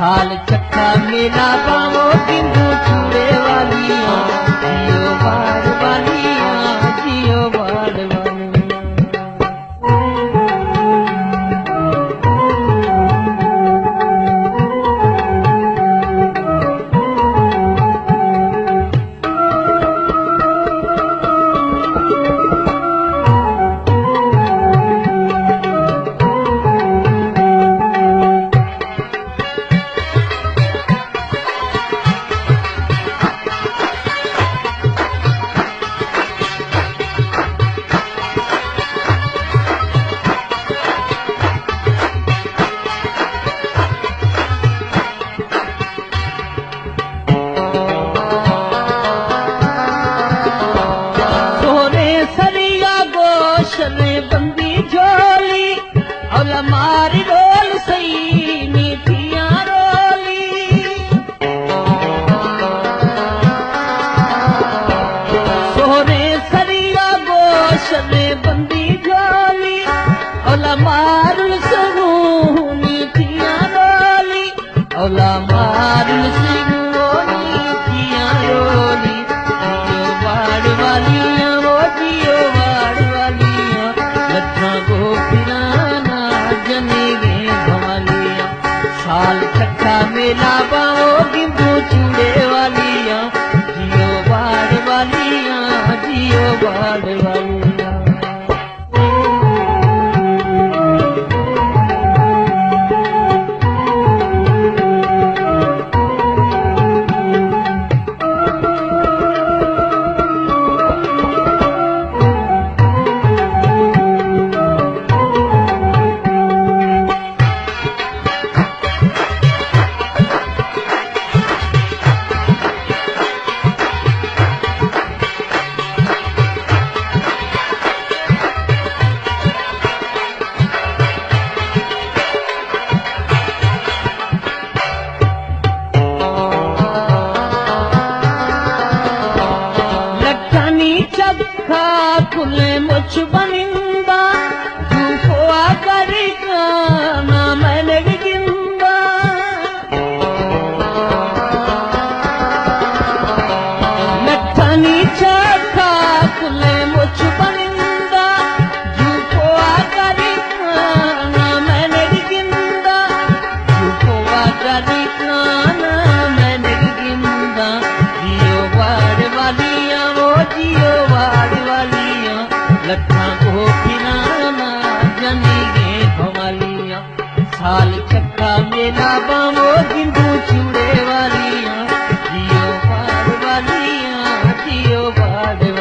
साल चक्का मेला बावो बिंदु चूड़े वालियां जियो बाड़ वालियां जियो बाड़ वालियां। बंदी झोली और मारी डोल सही मीठियां रोली सोने सरिया गोश में बंदी झोली और मारुल सरू मीठियां रोली और मारुल सरू मीठियां रोली जियो बाड़ वालियां वो जियो बाड़ वालियां लट्ठा को पिराना जने गे भवालियां साल चक्का मेला बाओ बिंदु चूड़े वालियां जियो बाड़ वालियां जियो बाड़ वालियां। चक्का खुले मुझ बनिंदा झूठा करी काना मैंने गिंदा लठनी चक्का खुले मुझ बनिंदा झूठा करी काना मैंने गिंदा झूठा करी काना मैंने गिंदा जियो बाड़ वालियां वो जियो बाड़ वालियां लट्ठा को पिराना जनी गे भवालियां साल चक्का मेला बावो बिंदु चूड़े वालियां जियो बाड़ वालियां जियो बाड़